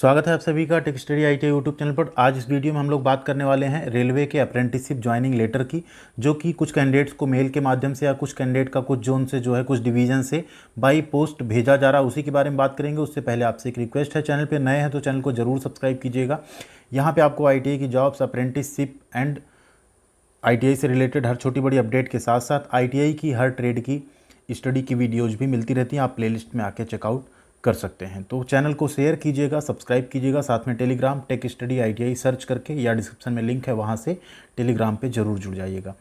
स्वागत है आप सभी का tech study ITI YouTube channel पर। आज इस वीडियो में हम लोग बात करने वाले हैं रेलवे के अप्रेंटिसशिप ज्वाइनिंग लेटर की, जो कि कुछ कैंडिडेट्स को मेल के माध्यम से या कुछ कैंडिडेट का कुछ जोन से जो है कुछ डिवीजन से बाई पोस्ट भेजा जा रहा है। उसी के बारे में बात करेंगे। उससे पहले आपसे एक रिक्वेस्ट है, चैनल पर नए हैं तो चैनल को जरूर सब्सक्राइब कीजिएगा। यहाँ पर आपको ITI की जॉब्स, अप्रेंटिसशिप एंड ITI से रिलेटेड हर छोटी बड़ी अपडेट के साथ साथ ITI की हर ट्रेड की स्टडी की वीडियोज़ भी मिलती रहती हैं। आप प्लेलिस्ट में आके चेकआउट कर सकते हैं। तो चैनल को शेयर कीजिएगा, सब्सक्राइब कीजिएगा। साथ में Telegram tech study ITI search करके या डिस्क्रिप्शन में लिंक है, वहाँ से टेलीग्राम पे ज़रूर जुड़ जाइएगा।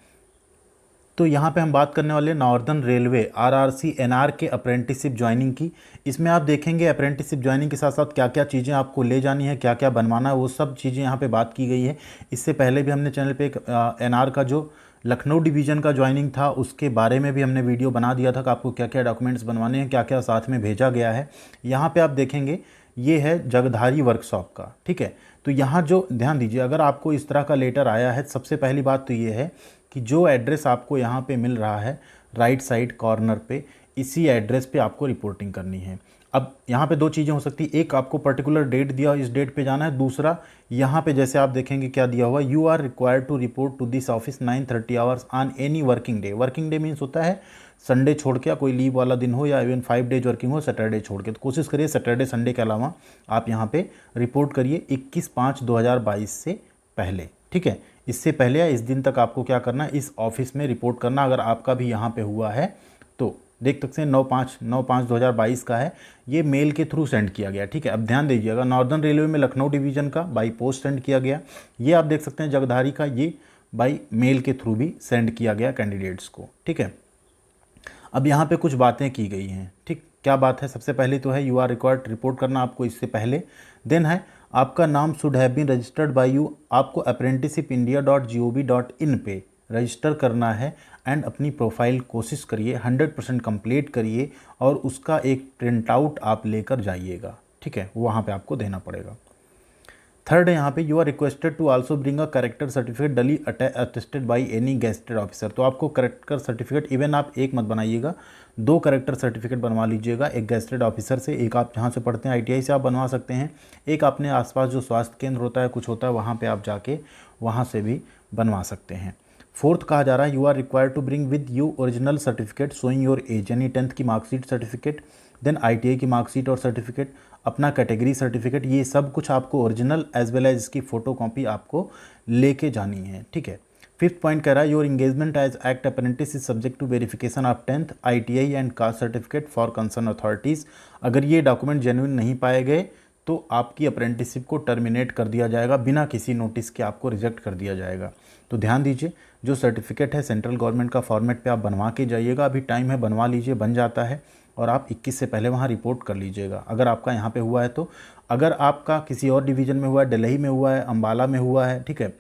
तो यहाँ पे हम बात करने वाले नॉर्दर्न रेलवे RRC NR के अप्रेंटिसशिप ज्वाइनिंग की। इसमें आप देखेंगे अप्रेंटिसशिप ज्वाइनिंग के साथ साथ क्या क्या चीज़ें आपको ले जानी है, क्या क्या बनवाना है, वो सब चीज़ें यहाँ पे बात की गई है। इससे पहले भी हमने चैनल पे एक NR का जो लखनऊ डिवीज़न का ज्वाइनिंग था उसके बारे में भी हमने वीडियो बना दिया था कि आपको क्या क्या डॉक्यूमेंट्स बनवाने हैं, क्या क्या साथ में भेजा गया है। यहाँ पे आप देखेंगे ये है जगधारी वर्कशॉप का, ठीक है। तो यहाँ जो ध्यान दीजिए, अगर आपको इस तरह का लेटर आया है, सबसे पहली बात तो ये है कि जो एड्रेस आपको यहाँ पे मिल रहा है राइट साइड कॉर्नर पे, इसी एड्रेस पे आपको रिपोर्टिंग करनी है। अब यहाँ पे दो चीज़ें हो सकती है, एक आपको पर्टिकुलर डेट दिया, इस डेट पे जाना है। दूसरा यहाँ पे जैसे आप देखेंगे क्या दिया हुआ, you are required to report to this office 9:30 hours on any working day. Working day means होता है संडे छोड़ के, या कोई लीव वाला दिन हो, या इवन 5 डेज वर्किंग हो सैटरडे छोड़ के। तो कोशिश करिए सैटरडे संडे के अलावा आप यहाँ पे रिपोर्ट करिए 21/5/2022 से पहले, ठीक है। इससे पहले या इस दिन तक आपको क्या करना है, इस ऑफिस में रिपोर्ट करना। अगर आपका भी यहाँ पे हुआ है तो देख सकते हैं 9/5/2022 का है, ये मेल के थ्रू सेंड किया गया, ठीक है। अब ध्यान दीजिएगा, नॉर्दर्न रेलवे में लखनऊ डिवीज़न का बाई पोस्ट सेंड किया गया। ये आप देख सकते हैं जगधारी का, ये बाई मेल के थ्रू भी सेंड किया गया कैंडिडेट्स को, ठीक है। अब यहाँ पे कुछ बातें की गई हैं, ठीक। क्या बात है, सबसे पहले तो है यू आर रिक्वायर्ड रिपोर्ट करना आपको इससे पहले। देन है आपका नाम should have been registered by you, आपको apprenticeshipindia.gov.in पे रजिस्टर करना है। एंड अपनी प्रोफाइल कोशिश करिए 100% कंप्लीट करिए और उसका एक प्रिंट आउट आप लेकर जाइएगा, ठीक है, वहाँ पे आपको देना पड़ेगा। थर्ड है यहाँ पे you are requested to also bring a character certificate duly attested by any gazetted officer. तो आपको करेक्टर सर्टिफिकेट, इवन आप एक मत बनाइएगा, 2 करेक्टर सर्टिफिकेट बनवा लीजिएगा। एक गेस्टेड ऑफिसर से, एक आप जहाँ से पढ़ते हैं ITI से आप बनवा सकते हैं, एक अपने आसपास जो स्वास्थ्य केंद्र होता है, कुछ होता है, वहाँ पर आप जाके वहाँ से भी बनवा सकते हैं। फोर्थ कहा जा रहा है you are required to bring with you original certificate showing your age, यानी 10th की मार्कशीट सर्टिफिकेट, देन ITI की मार्कशीट और सर्टिफिकेट, अपना कैटेगरी सर्टिफिकेट, ये सब कुछ आपको ओरिजिनल एज वेल एज इसकी फ़ोटो कॉपी आपको लेके जानी है, ठीक है। फिफ्थ पॉइंट कह रहा है your engagement as act apprentice is subject to verification of 10th ITI and caste certificate for concern authorities. अगर ये डॉक्यूमेंट जेन्युइन नहीं पाए गए तो आपकी अप्रेंटिसशिप को टर्मिनेट कर दिया जाएगा, बिना किसी नोटिस के आपको रिजेक्ट कर दिया जाएगा। तो ध्यान दीजिए, जो सर्टिफिकेट है सेंट्रल गवर्नमेंट का फॉर्मेट पे आप बनवा के जाइएगा। अभी टाइम है, बनवा लीजिए, बन जाता है, और आप 21 से पहले वहाँ रिपोर्ट कर लीजिएगा अगर आपका यहाँ पे हुआ है तो। अगर आपका किसी और डिवीज़न में हुआ है, दिल्ली में हुआ है, अम्बाला में हुआ है, ठीक है,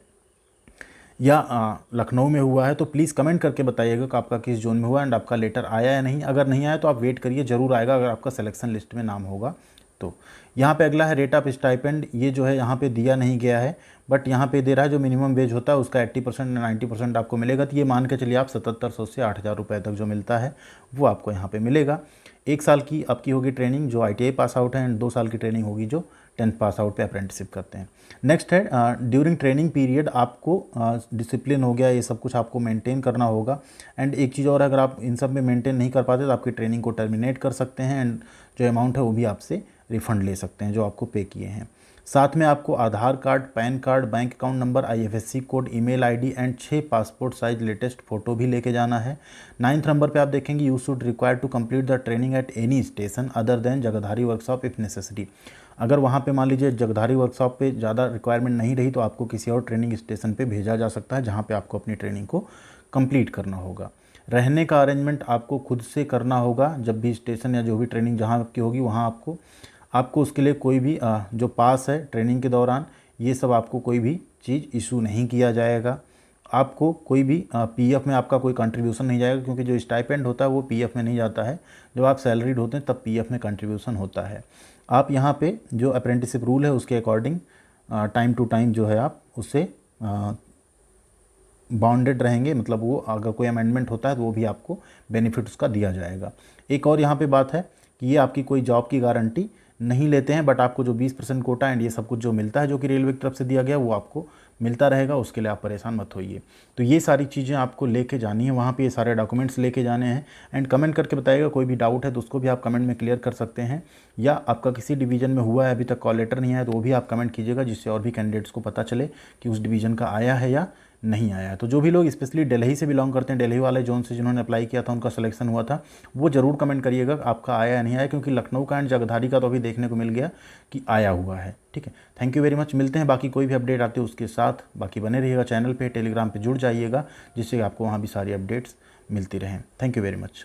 या लखनऊ में हुआ है, तो प्लीज़ कमेंट करके बताइएगा कि आपका किस जोन में हुआ एंड आपका लेटर आया या नहीं। अगर नहीं आया तो आप वेट करिए, ज़रूर आएगा अगर आपका सिलेक्शन लिस्ट में नाम होगा तो। यहाँ पे अगला है रेट ऑफ स्टाइपेंड। ये जो है यहाँ पे दिया नहीं गया है, बट यहाँ पे दे रहा है जो मिनिमम वेज होता है उसका 80% या 90% आपको मिलेगा। तो ये मान के चलिए आप 7700 से 8000 रुपये तक जो मिलता है वो आपको यहाँ पे मिलेगा। 1 साल की आपकी होगी ट्रेनिंग जो ITI पास आउट है, एंड 2 साल की ट्रेनिंग होगी जो 10th पास आउट पे अप्रेंटिसशिप करते हैं। नेक्स्ट है ड्यूरिंग ट्रेनिंग पीरियड आपको डिसिप्लिन हो गया, ये सब कुछ आपको मेंटेन करना होगा। एंड एक चीज़ और, अगर आप इन सब में मेंटेन नहीं कर पाते तो आपकी ट्रेनिंग को टर्मिनेट कर सकते हैं, एंड जो अमाउंट है वो भी आपसे रिफ़ंड ले सकते हैं जो आपको पे किए हैं। साथ में आपको Aadhaar card, pan card, bank account number, IFSC code, email ID and 6 passport size latest photo भी लेके जाना है। 9th नंबर पे आप देखेंगे you should require to complete the training at any station other than Jagadhri workshop if necessity. अगर वहाँ पे मान लीजिए जगधारी वर्कशॉप पे ज़्यादा रिक्वायरमेंट नहीं रही तो आपको किसी और ट्रेनिंग स्टेशन पे भेजा जा सकता है जहाँ पे आपको अपनी ट्रेनिंग को कंप्लीट करना होगा। रहने का अरेंजमेंट आपको खुद से करना होगा। जब भी स्टेशन या जो भी ट्रेनिंग जहाँ की होगी वहाँ आपको उसके लिए कोई भी जो पास है ट्रेनिंग के दौरान, ये सब आपको कोई भी चीज़ इशू नहीं किया जाएगा। आपको कोई भी PF में आपका कोई कंट्रीब्यूशन नहीं जाएगा, क्योंकि जो स्टाइपेंड होता है वो PF में नहीं जाता है। जब आप सैलरीड होते हैं तब PF में कंट्रीब्यूशन होता है। आप यहाँ पे जो अप्रेंटिसशिप रूल है उसके अकॉर्डिंग टाइम टू टाइम जो है आप उससे बाउंडेड रहेंगे, मतलब वो अगर कोई अमेंडमेंट होता है तो वो भी आपको बेनिफिट उसका दिया जाएगा। एक और यहाँ पे बात है कि ये आपकी कोई जॉब की गारंटी नहीं लेते हैं, बट आपको जो 20% कोटा एंड ये सब कुछ जो मिलता है जो कि रेलवे की तरफ से दिया गया वो आपको मिलता रहेगा, उसके लिए आप परेशान मत होइए। तो ये सारी चीज़ें आपको लेके जानी है वहाँ पे, ये सारे डॉक्यूमेंट्स लेके जाने हैं। एंड कमेंट करके बताइएगा, कोई भी डाउट है तो उसको भी आप कमेंट में क्लियर कर सकते हैं, या आपका किसी डिवीज़न में हुआ है अभी तक कॉल लेटर नहीं आया तो वो भी आप कमेंट कीजिएगा, जिससे और भी कैंडिडेट्स को पता चले कि उस डिवीज़न का आया है या नहीं आया है। तो जो भी लोग स्पेशली दिल्ली से बिलोंग करते हैं, दिल्ली वाले जोन से जिन्होंने अप्लाई किया था, उनका सिलेक्शन हुआ था, वो ज़रूर कमेंट करिएगा आपका आया या नहीं आया, क्योंकि लखनऊ का एंड जगधारी का तो अभी देखने को मिल गया कि आया हुआ है। ठीक है, थैंक यू वेरी मच। मिलते हैं बाकी कोई भी अपडेट आती है उसके साथ। बाकी बने रहिएगा चैनल पे, टेलीग्राम पे जुड़ जाइएगा, जिससे आपको वहाँ भी सारी अपडेट्स मिलती रहें। Thank you very much.